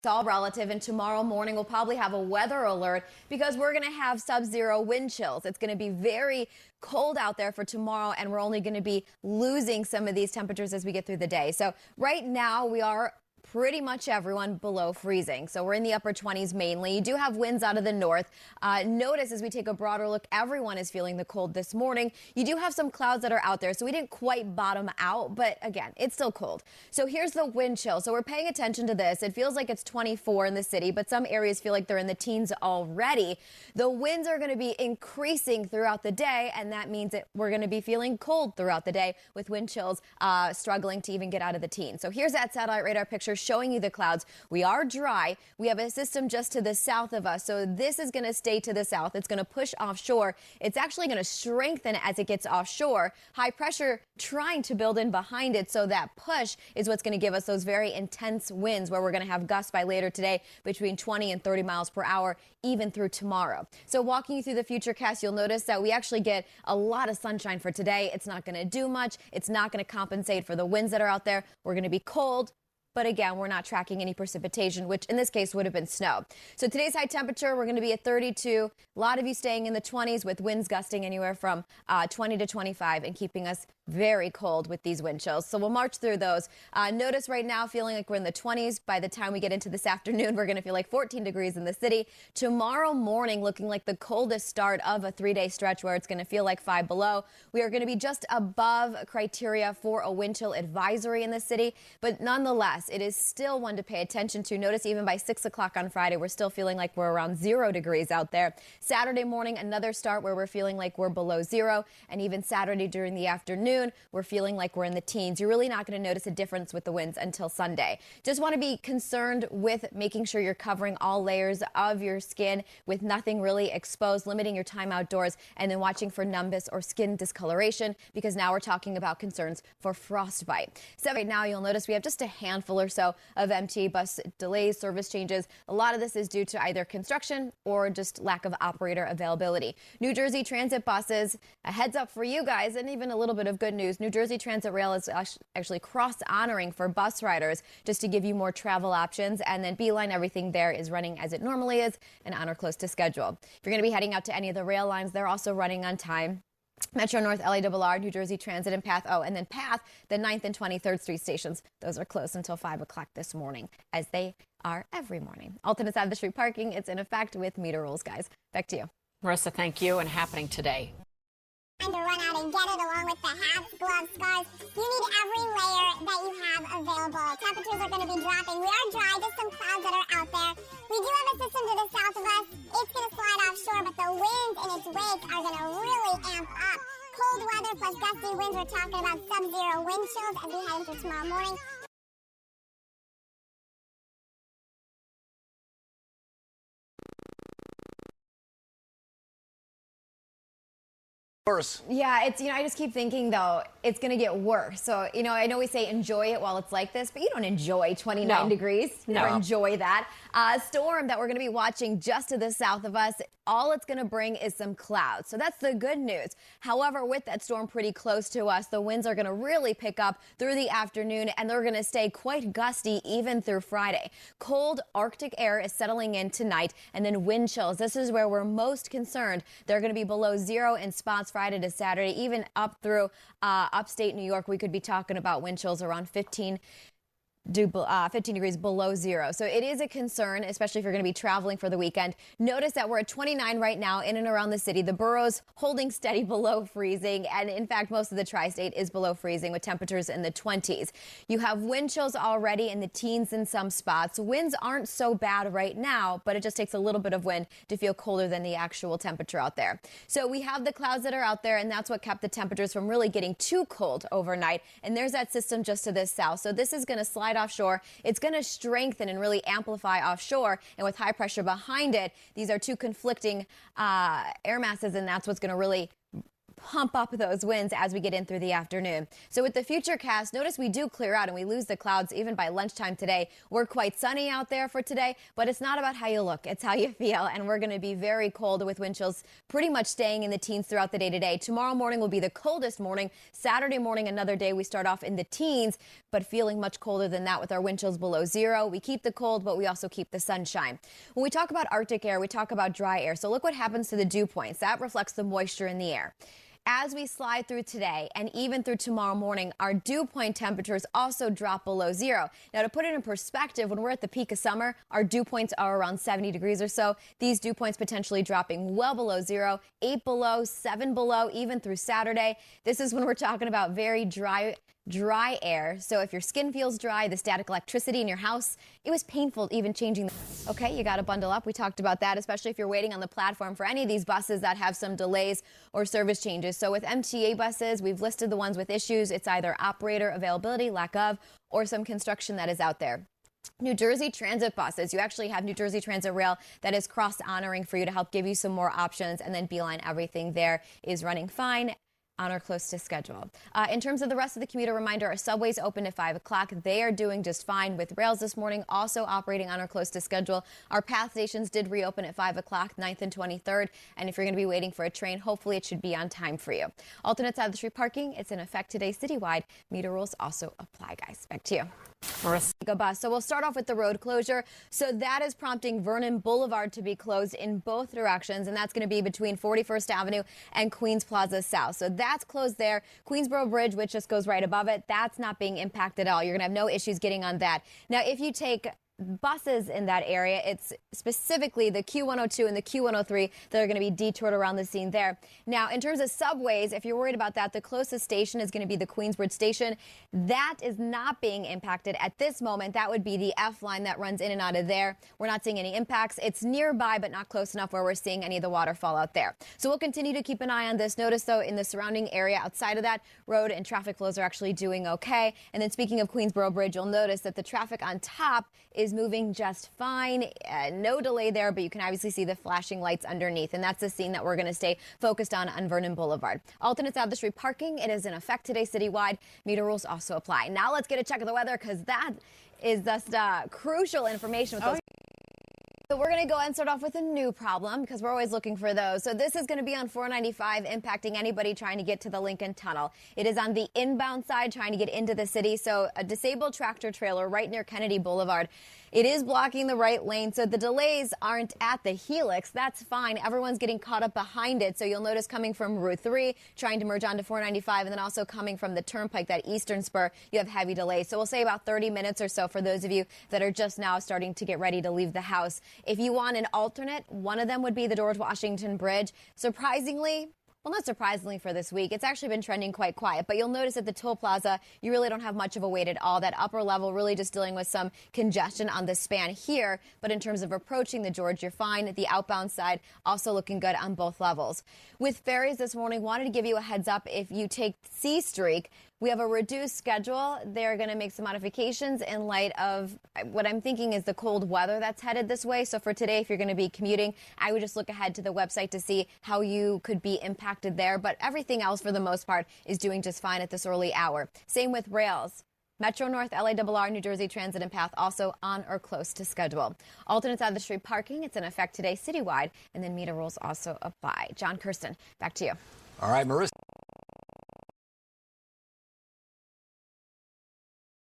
It's all relative, and tomorrow morning we'll probably have a weather alert because we're going to have sub-zero wind chills. It's going to be very cold out there for tomorrow, and we're only going to be losing some of these temperatures as we get through the day. So right now we are pretty much everyone below freezing. So we're in the upper 20s mainly. You do have winds out of the north. Notice as we take a broader look, everyone is feeling the cold this morning. You do have some clouds that are out there, so we didn't quite bottom out, but again, it's still cold. So here's the wind chill. So we're paying attention to this. It feels like it's 24 in the city, but some areas feel like they're in the teens already. The winds are going to be increasing throughout the day, and that means that we're going to be feeling cold throughout the day with wind chills struggling to even get out of the teens. So here's that satellite radar picture showing you the clouds. We are dry. We have a system just to the south of us. So this is going to stay to the south. It's going to push offshore. It's actually going to strengthen as it gets offshore. High pressure trying to build in behind it. So that push is what's going to give us those very intense winds where we're going to have gusts by later today between 20 and 30 miles per hour, even through tomorrow. So walking you through the futurecast, you'll notice that we actually get a lot of sunshine for today. It's not going to do much. It's not going to compensate for the winds that are out there. We're going to be cold. But again, we're not tracking any precipitation, which in this case would have been snow. So today's high temperature, we're going to be at 32. A lot of you staying in the 20s with winds gusting anywhere from 20 to 25 and keeping us very cold with these wind chills. So we'll march through those. Notice right now feeling like we're in the 20s. By the time we get into this afternoon, we're going to feel like 14 degrees in the city. Tomorrow morning looking like the coldest start of a 3-day stretch where it's going to feel like 5 below. We are going to be just above criteria for a wind chill advisory in the city. But nonetheless, it is still one to pay attention to. Notice even by 6 o'clock on Friday, we're still feeling like we're around 0 degrees out there. Saturday morning, another start where we're feeling like we're below 0. And even Saturday during the afternoon, we're feeling like we're in the teens. You're really not going to notice a difference with the winds until Sunday. Just want to be concerned with making sure you're covering all layers of your skin with nothing really exposed, limiting your time outdoors, and then watching for numbness or skin discoloration, because now we're talking about concerns for frostbite. So right now you'll notice we have just a handful or so of MTA bus delays, service changes. A lot of this is due to either construction or just lack of operator availability. New Jersey Transit buses, a heads up for you guys, and even a little bit of good news. New Jersey Transit Rail is actually cross-honoring for bus riders just to give you more travel options. And then Beeline, everything there is running as it normally is and on or close to schedule. If you're going to be heading out to any of the rail lines, they're also running on time. Metro North, LARR, New Jersey Transit, and PATH. Oh, and then PATH, the 9th and 23rd Street stations. Those are closed until 5 o'clock this morning, as they are every morning. Alternate side of the street parking, it's in effect with meter rules, guys. Back to you. Marissa, thank you. And happening today. Time to run out and get it along with the hats, gloves, scarves. You need every layer that you have available. Temperatures are going to be dropping. We are dry, just some clouds that are out there. We do have a system to the south of us. It's going to slide offshore, but the winds in its wake are going to really amp up. Cold weather plus gusty winds. We're talking about sub-zero wind chills as we head into tomorrow morning. Worse. Yeah, it's, I just keep thinking, though, it's going to get worse. So, I know we say enjoy it while it's like this, but you don't enjoy 29 degrees. You never enjoy that. Storm that we're going to be watching just to the south of us, all it's going to bring is some clouds. So that's the good news. However, with that storm pretty close to us, the winds are going to really pick up through the afternoon, and they're going to stay quite gusty even through Friday. Cold Arctic air is settling in tonight, and then wind chills. This is where we're most concerned. They're going to be below 0 in spots Friday to Saturday, even up through upstate New York. We could be talking about wind chills around 15 degrees below 0. So it is a concern, especially if you're going to be traveling for the weekend. Notice that we're at 29 right now in and around the city. The boroughs holding steady below freezing. And in fact, most of the tri-state is below freezing with temperatures in the 20s. You have wind chills already in the teens in some spots. Winds aren't so bad right now, but it just takes a little bit of wind to feel colder than the actual temperature out there. So we have the clouds that are out there, and that's what kept the temperatures from really getting too cold overnight. And there's that system just to the south. So this is going to slide offshore. It's going to strengthen and really amplify offshore, and with high pressure behind it, these are two conflicting air masses, and that's what's going to really pump up those winds as we get in through the afternoon. So with the futurecast, notice we do clear out and we lose the clouds even by lunchtime today. We're quite sunny out there for today, but it's not about how you look, it's how you feel. And we're going to be very cold with wind chills pretty much staying in the teens throughout the day today. Tomorrow morning will be the coldest morning. Saturday morning, another day we start off in the teens, but feeling much colder than that with our wind chills below zero. We keep the cold, but we also keep the sunshine. When we talk about Arctic air, we talk about dry air. So look what happens to the dew points. That reflects the moisture in the air. As we slide through today and even through tomorrow morning, our dew point temperatures also drop below zero. Now, to put it in perspective, when we're at the peak of summer, our dew points are around 70 degrees or so. These dew points potentially dropping well below zero, 8 below, 7 below, even through Saturday. This is when we're talking about very dry air. So if your skin feels dry, the static electricity in your house, it was painful even changing. Okay, you got to bundle up. We talked about that, especially if you're waiting on the platform for any of these buses that have some delays or service changes. So with MTA buses, we've listed the ones with issues. It's either operator availability, lack of, or some construction that is out there. New Jersey Transit buses, you actually have New Jersey Transit Rail that is cross-honoring for you to help give you some more options. And then Beeline, everything there is running fine on or close to schedule. In terms of the rest of the commuter, reminder, our subways open at 5 o'clock. They are doing just fine with rails this morning, also operating on or close to schedule. Our path stations did reopen at 5 o'clock, 9th and 23rd. And if you're going to be waiting for a train, hopefully it should be on time for you. Alternate side of the street parking, it's in effect today citywide. Meter rules also apply, guys. Back to you. Marissa. Bus. So we'll start off with the road closure. So that is prompting Vernon Boulevard to be closed in both directions, and that's going to be between 41st Avenue and Queens Plaza South. So that's closed there. Queensboro Bridge, which just goes right above it, that's not being impacted at all. You're going to have no issues getting on that. Now, if you take buses in that area, it's specifically the Q102 and the Q103 that are going to be detoured around the scene there. Now, in terms of subways, if you're worried about that, the closest station is going to be the Queensbridge station. That is not being impacted at this moment. That would be the F line that runs in and out of there. We're not seeing any impacts. It's nearby, but not close enough where we're seeing any of the waterfall out there. So we'll continue to keep an eye on this. Notice, though, in the surrounding area outside of that, road and traffic flows are actually doing okay. And then speaking of Queensboro Bridge, you'll notice that the traffic on top is moving just fine. No delay there, but you can obviously see the flashing lights underneath. And that's the scene that we're going to stay focused on Vernon Boulevard. Alternate side of the street parking, it is in effect today citywide. Meter rules also apply. Now let's get a check of the weather, because that is just crucial information with those. So we're going to go ahead and start off with a new problem, because we're always looking for those. So this is going to be on 495, impacting anybody trying to get to the Lincoln Tunnel. It is on the inbound side, trying to get into the city. So a disabled tractor trailer right near Kennedy Boulevard. It is blocking the right lane, so the delays aren't at the helix. That's fine. Everyone's getting caught up behind it. So you'll notice coming from Route 3, trying to merge onto 495, and then also coming from the Turnpike, that eastern spur, you have heavy delays. So we'll say about 30 minutes or so for those of you that are just now starting to get ready to leave the house. If you want an alternate, one of them would be the George Washington Bridge. Surprisingly, well, not surprisingly for this week, it's actually been trending quite quiet. But you'll notice at the toll plaza, you really don't have much of a wait at all. That upper level really just dealing with some congestion on the span here. But in terms of approaching the George, you're fine. The outbound side also looking good on both levels. With ferries this morning, wanted to give you a heads up. If you take C Streak, we have a reduced schedule. They're going to make some modifications in light of what I'm thinking is the cold weather that's headed this way. So for today, if you're going to be commuting, I would just look ahead to the website to see how you could be impacted there. But everything else, for the most part, is doing just fine at this early hour. Same with rails. Metro North, LARR, New Jersey Transit and Path also on or close to schedule. Alternate side of the street parking, it's in effect today citywide, and then meter rules also apply. John Kirsten, back to you. All right, Marissa.